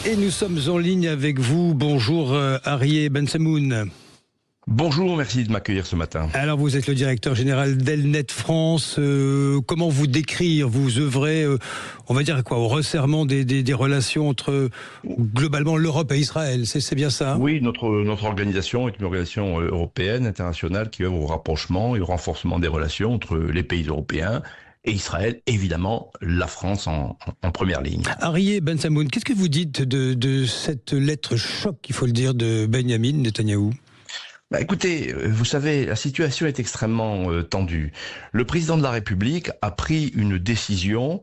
Et nous sommes en ligne avec vous. Bonjour Arié Bensamoun. Bonjour, merci de m'accueillir ce matin. Alors vous êtes le directeur général d'Elnet France. Comment vous décrire? Vous œuvrez, on va dire quoi, au resserrement des relations entre globalement l'Europe et Israël. C'est bien ça? Oui, notre organisation est une organisation européenne, internationale, qui œuvre au rapprochement et au renforcement des relations entre les pays européens et Israël, évidemment, la France en première ligne. Arié Bensamoun, qu'est-ce que vous dites de cette lettre choc, il faut le dire, de Benyamin Netanyahou? Écoutez, vous savez, la situation est extrêmement tendue. Le président de la République a pris une décision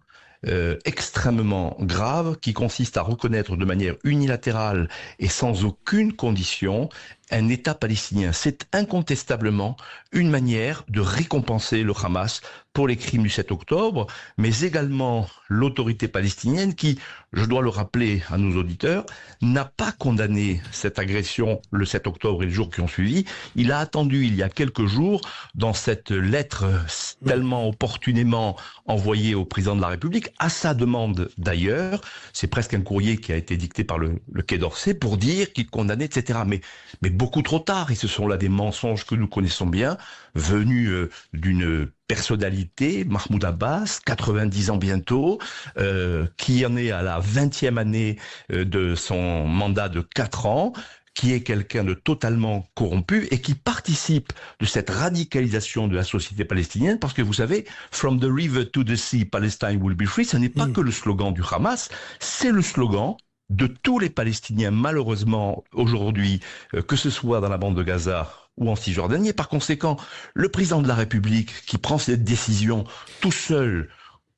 extrêmement grave qui consiste à reconnaître de manière unilatérale et sans aucune condition un État palestinien. C'est incontestablement une manière de récompenser le Hamas pour les crimes du 7 octobre, mais également l'autorité palestinienne qui, je dois le rappeler à nos auditeurs, n'a pas condamné cette agression le 7 octobre et les jours qui ont suivi. Il a attendu il y a quelques jours, dans cette lettre tellement opportunément envoyée au président de la République, à sa demande d'ailleurs, c'est presque un courrier qui a été dicté par le Quai d'Orsay pour dire qu'il condamnait, etc. Mais beaucoup trop tard, et ce sont là des mensonges que nous connaissons bien, venus d'une personnalité, Mahmoud Abbas, 90 ans bientôt, qui en est à la 20e année de son mandat de 4 ans, qui est quelqu'un de totalement corrompu et qui participe de cette radicalisation de la société palestinienne, parce que vous savez, From the river to the sea, Palestine will be free, ce n'est pas que le slogan du Hamas, c'est le slogan de tous les Palestiniens, malheureusement, aujourd'hui, que ce soit dans la bande de Gaza ou en Cisjordanie. Et par conséquent, le président de la République qui prend cette décision tout seul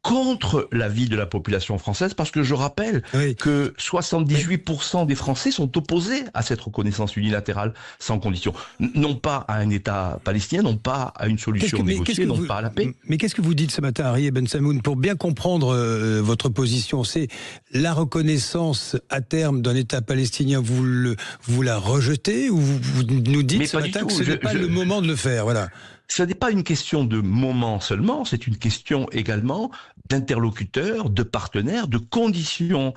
contre l'avis de la population française, parce que je rappelle que 78% des Français sont opposés à cette reconnaissance unilatérale sans condition. Non pas à un État palestinien, non pas à une solution négociée, non pas à la paix. Mais qu'est-ce que vous dites ce matin, Arié Bensamoun, pour bien comprendre votre position? C'est la reconnaissance à terme d'un État palestinien, vous la rejetez, ou vous nous dites ce matin que ce n'est pas le moment de le faire, voilà. Ce n'est pas une question de moment seulement, c'est une question également d'interlocuteurs, de partenaires, de conditions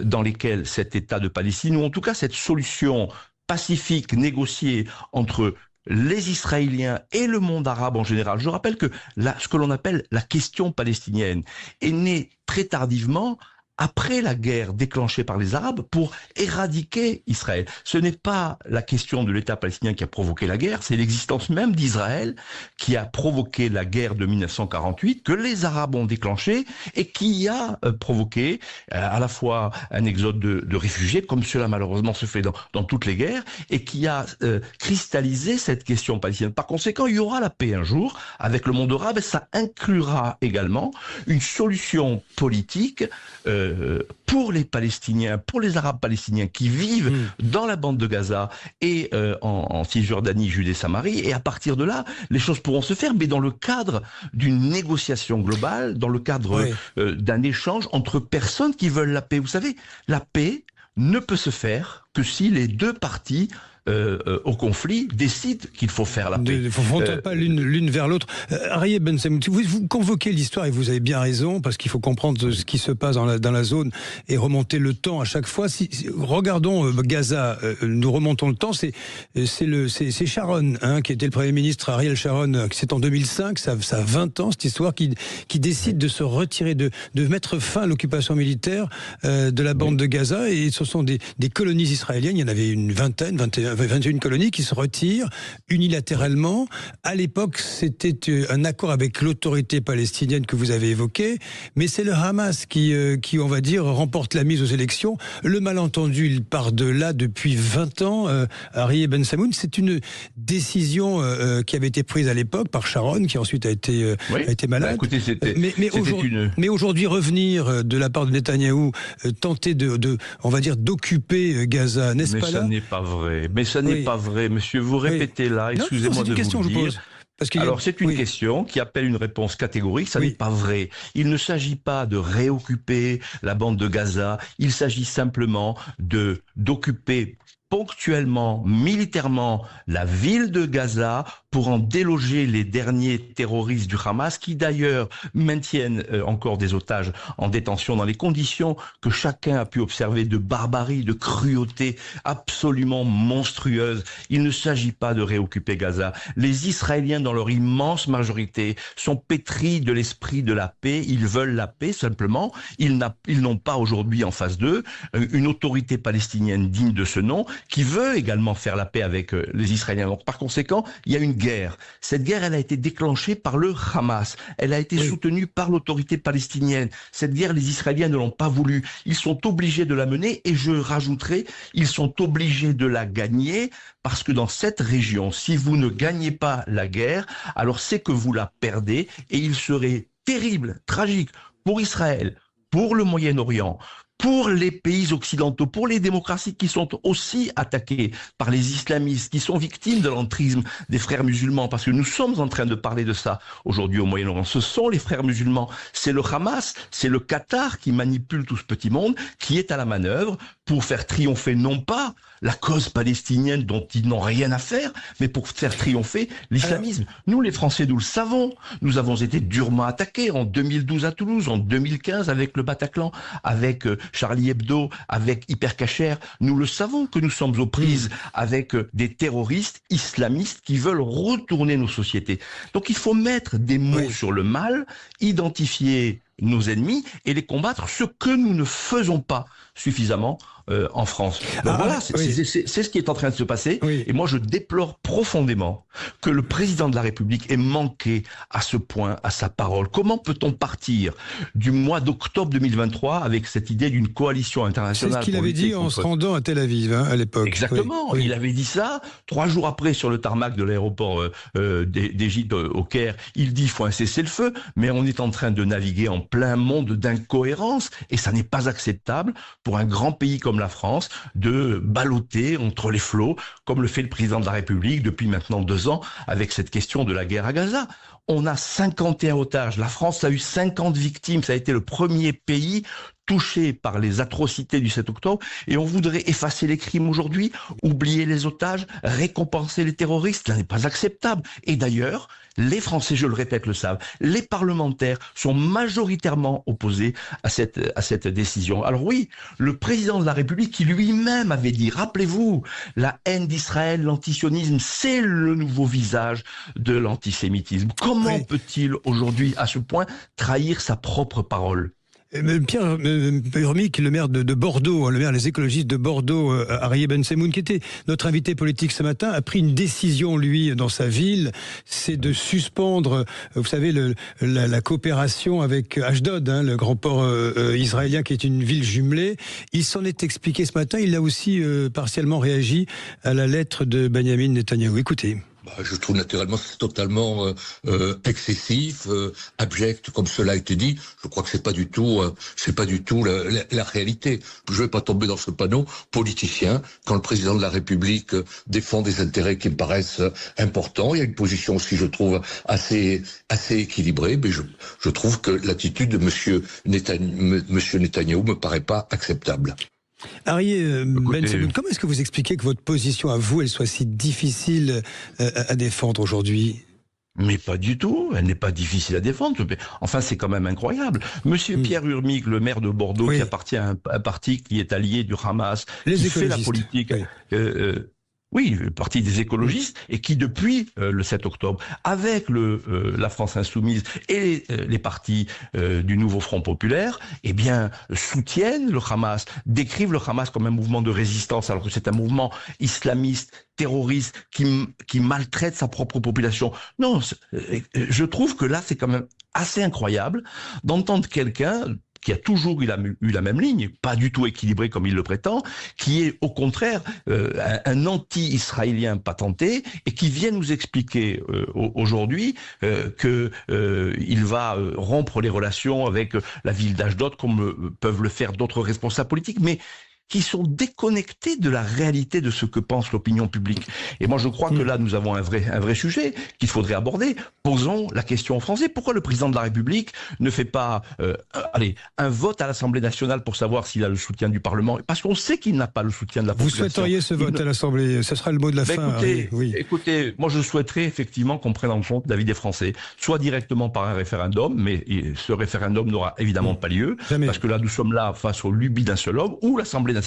dans lesquelles cet État de Palestine, ou en tout cas cette solution pacifique négociée entre les Israéliens et le monde arabe en général. Je rappelle que ce que l'on appelle la question palestinienne est née très tardivement, après la guerre déclenchée par les Arabes pour éradiquer Israël. Ce n'est pas la question de l'État palestinien qui a provoqué la guerre, c'est l'existence même d'Israël qui a provoqué la guerre de 1948, que les Arabes ont déclenchée et qui a provoqué à la fois un exode de réfugiés, comme cela malheureusement se fait dans toutes les guerres, et qui a cristallisé cette question palestinienne. Par conséquent, il y aura la paix un jour avec le monde arabe et ça inclura également une solution politique pour les Palestiniens, pour les Arabes palestiniens qui vivent dans la bande de Gaza et en Cisjordanie, Judée, Samarie. Et à partir de là, les choses pourront se faire, mais dans le cadre d'une négociation globale, dans le cadre d'un échange entre personnes qui veulent la paix. Vous savez, la paix ne peut se faire que si les deux parties au conflit décident qu'il faut faire la paix. Il ne faut pas l'une vers l'autre. Arié Bensamoun, vous convoquez l'histoire et vous avez bien raison, parce qu'il faut comprendre ce qui se passe dans la zone et remonter le temps à chaque fois. Regardons Gaza, nous remontons le temps, c'est Sharon, qui était le Premier ministre, Ariel Sharon, c'est en 2005, ça a 20 ans cette histoire, qui décide de se retirer, de mettre fin à l'occupation militaire de la bande de Gaza, et ce sont des colonies israéliennes, il y en avait une 21 colonies qui se retirent unilatéralement. À l'époque, c'était un accord avec l'autorité palestinienne que vous avez évoqué, mais c'est le Hamas qui, on va dire, remporte la mise aux élections. Le malentendu, il part de là depuis 20 ans. Arié Bensamoun, c'est une décision qui avait été prise à l'époque par Sharon, qui ensuite a été malade. Écoutez, mais aujourd'hui, revenir de la part de Netanyahou, tenter on va dire, d'occuper Gaza, n'est-ce pas là? Mais ça n'est pas vrai. Mais ça n'est pas vrai, monsieur. Vous répétez là, excusez-moi de vous le dire. Alors c'est une question qui appelle une réponse catégorique, ça n'est pas vrai. Il ne s'agit pas de réoccuper la bande de Gaza, il s'agit simplement d'occuper ponctuellement, militairement, la ville de Gaza pour en déloger les derniers terroristes du Hamas qui d'ailleurs maintiennent encore des otages en détention dans les conditions que chacun a pu observer de barbarie, de cruauté absolument monstrueuse. Il ne s'agit pas de réoccuper Gaza. Les Israéliens, dans leur immense majorité, sont pétris de l'esprit de la paix. Ils veulent la paix simplement. Ils n'ont pas aujourd'hui en face d'eux une autorité palestinienne digne de ce nom qui veut également faire la paix avec les Israéliens. Donc par conséquent, il y a une guerre. Cette guerre, elle a été déclenchée par le Hamas. Elle a été soutenue par l'autorité palestinienne. Cette guerre, les Israéliens ne l'ont pas voulu. Ils sont obligés de la mener et je rajouterai, ils sont obligés de la gagner parce que dans cette région, si vous ne gagnez pas la guerre, alors c'est que vous la perdez et il serait terrible, tragique pour Israël, pour le Moyen-Orient, pour les pays occidentaux, pour les démocraties qui sont aussi attaquées par les islamistes, qui sont victimes de l'entrisme des frères musulmans, parce que nous sommes en train de parler de ça aujourd'hui au Moyen-Orient. Ce sont les frères musulmans, c'est le Hamas, c'est le Qatar qui manipule tout ce petit monde, qui est à la manœuvre pour faire triompher non pas la cause palestinienne dont ils n'ont rien à faire, mais pour faire triompher l'islamisme. Nous, les Français, nous le savons. Nous avons été durement attaqués en 2012 à Toulouse, en 2015 avec le Bataclan, avec Charlie Hebdo, avec Hyper Cacher. Nous le savons que nous sommes aux prises avec des terroristes islamistes qui veulent retourner nos sociétés. Donc il faut mettre des mots sur le mal, identifier nos ennemis et les combattre, ce que nous ne faisons pas suffisamment en France. Donc voilà, c'est ce qui est en train de se passer. Et moi, je déplore profondément que le président de la République ait manqué à ce point à sa parole. Comment peut-on partir du mois d'octobre 2023 avec cette idée d'une coalition internationale? C'est ce qu'il avait dit en se rendant à Tel Aviv à l'époque. Exactement. Il avait dit ça. 3 jours après, sur le tarmac de l'aéroport d'Égypte au Caire, il dit qu'il faut un cessez-le-feu, mais on est en train de naviguer en plein monde d'incohérences et ça n'est pas acceptable pour un grand pays comme la France de balloter entre les flots, comme le fait le président de la République depuis maintenant 2 ans avec cette question de la guerre à Gaza. On a 51 otages. La France a eu 50 victimes. Ça a été le premier pays touché par les atrocités du 7 octobre et on voudrait effacer les crimes aujourd'hui, oublier les otages, récompenser les terroristes. Ça n'est pas acceptable. Et d'ailleurs, les Français, je le répète, le savent. Les parlementaires sont majoritairement opposés à cette décision. Alors oui, le président de la République qui lui-même avait dit, rappelez-vous, la haine d'Israël, l'antisionisme, c'est le nouveau visage de l'antisémitisme. Comment peut-il aujourd'hui, à ce point, trahir sa propre parole ? Pierre Urmic, le maire de Bordeaux, le maire des écologistes de Bordeaux, Arié Bensemoun, qui était notre invité politique ce matin, a pris une décision, lui, dans sa ville, c'est de suspendre, vous savez, la coopération avec Ashdod, le grand port israélien qui est une ville jumelée. Il s'en est expliqué ce matin, il a aussi partiellement réagi à la lettre de Benjamin Netanyahou. Écoutez. Je trouve naturellement c'est totalement excessif, abject, comme cela a été dit. Je crois que c'est pas du tout la réalité. Je vais pas tomber dans ce panneau politicien quand le président de la République défend des intérêts qui me paraissent importants. Il y a une position aussi, je trouve, assez équilibrée, mais je trouve que l'attitude de Monsieur Netanyahou me paraît pas acceptable. Arié Bensemoun, comment est-ce que vous expliquez que votre position à vous, elle soit si difficile à défendre aujourd'hui ? Mais pas du tout, elle n'est pas difficile à défendre. Enfin, c'est quand même incroyable. Monsieur Pierre Urmic, le maire de Bordeaux, qui appartient à un parti qui est allié du Hamas, qui fait la politique... Oui, le parti des écologistes, et qui depuis le 7 octobre, avec la France Insoumise et les partis du Nouveau Front Populaire, eh bien, soutiennent le Hamas, décrivent le Hamas comme un mouvement de résistance, alors que c'est un mouvement islamiste, terroriste, qui maltraite sa propre population. Non, je trouve que là, c'est quand même assez incroyable d'entendre quelqu'un qui a toujours eu la même ligne, pas du tout équilibré comme il le prétend, qui est au contraire un anti-israélien patenté et qui vient nous expliquer aujourd'hui qu'il va rompre les relations avec la ville d'Ashdod comme peuvent le faire d'autres responsables politiques. Mais qui sont déconnectés de la réalité de ce que pense l'opinion publique. Et moi, je crois que là, nous avons un vrai sujet qu'il faudrait aborder. Posons la question aux Français. Pourquoi le président de la République ne fait pas un vote à l'Assemblée nationale pour savoir s'il a le soutien du Parlement? Parce qu'on sait qu'il n'a pas le soutien de la population. Vous souhaiteriez ce vote à l'Assemblée? Ce sera le mot de la fin. Écoutez, moi, je souhaiterais effectivement qu'on prenne en compte l'avis des Français, soit directement par un référendum, mais ce référendum n'aura évidemment pas lieu, parce que là, nous sommes là face aux lubies d'un seul homme, ou l'Assemblée nationale.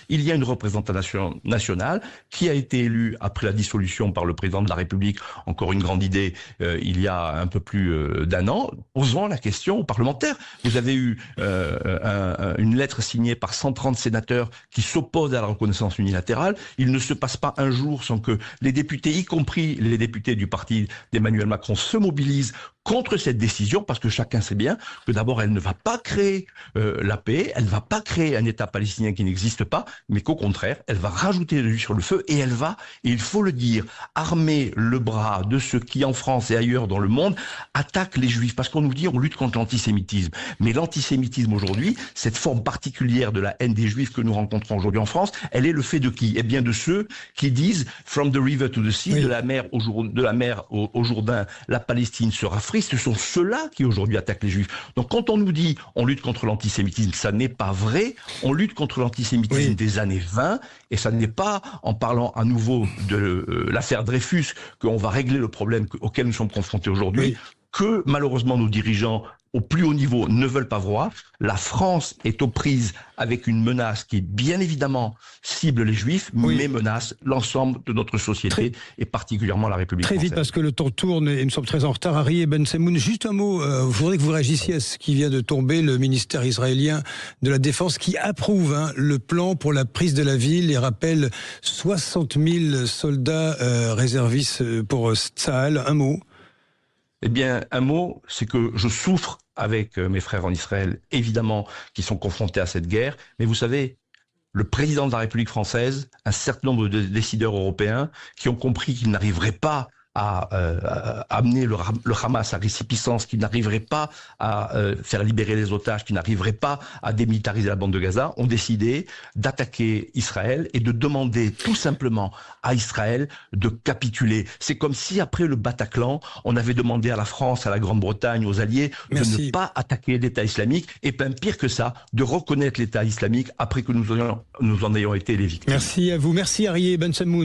Il y a une représentation nationale qui a été élue après la dissolution par le président de la République, encore une grande idée, il y a un peu plus d'un an. Posons la question aux parlementaires. Vous avez eu une lettre signée par 130 sénateurs qui s'opposent à la reconnaissance unilatérale. Il ne se passe pas un jour sans que les députés, y compris les députés du parti d'Emmanuel Macron, se mobilisent contre cette décision, parce que chacun sait bien que d'abord elle ne va pas créer la paix, elle ne va pas créer un État palestinien qui n'existe pas, mais qu'au contraire, elle va rajouter de l'huile sur le feu, et elle va, et il faut le dire, armer le bras de ceux qui, en France et ailleurs dans le monde, attaquent les Juifs, parce qu'on nous dit on lutte contre l'antisémitisme. Mais l'antisémitisme aujourd'hui, cette forme particulière de la haine des Juifs que nous rencontrons aujourd'hui en France, elle est le fait de qui? Eh bien de ceux qui disent « From the river to the sea », oui. de la mer au Jourdain, la Palestine sera free. Ce sont ceux-là qui aujourd'hui attaquent les Juifs. Donc quand on nous dit on lutte contre l'antisémitisme, ça n'est pas vrai. On lutte contre l'antisémitisme des années 20, et ça n'est pas en parlant à nouveau de l'affaire Dreyfus qu'on va régler le problème auquel nous sommes confrontés aujourd'hui, que malheureusement nos dirigeants au plus haut niveau ne veulent pas voir. La France est aux prises avec une menace qui, bien évidemment, cible les Juifs, mais menace l'ensemble de notre société, et particulièrement la République française. Très vite, parce que le temps tourne et nous sommes très en retard. Arié Ben-Samoun, juste un mot. Je voudrais que vous réagissiez à ce qui vient de tomber, le ministère israélien de la Défense, qui approuve le plan pour la prise de la ville et rappelle 60 000 soldats réservistes pour Tsahal. Un mot. Eh bien, un mot, c'est que je souffre avec mes frères en Israël, évidemment, qui sont confrontés à cette guerre. Mais vous savez, le président de la République française, un certain nombre de décideurs européens qui ont compris qu'ils n'arriveraient pas à amener le Hamas à récipiscence, qui n'arriverait pas à faire libérer les otages, qui n'arriverait pas à démilitariser la bande de Gaza, ont décidé d'attaquer Israël et de demander tout simplement à Israël de capituler. C'est comme si après le Bataclan, on avait demandé à la France, à la Grande-Bretagne, aux Alliés de ne pas attaquer l'État islamique, et bien pire que ça, de reconnaître l'État islamique après que nous en ayons été les victimes. Merci à vous. Merci Arié Ben-Samoun.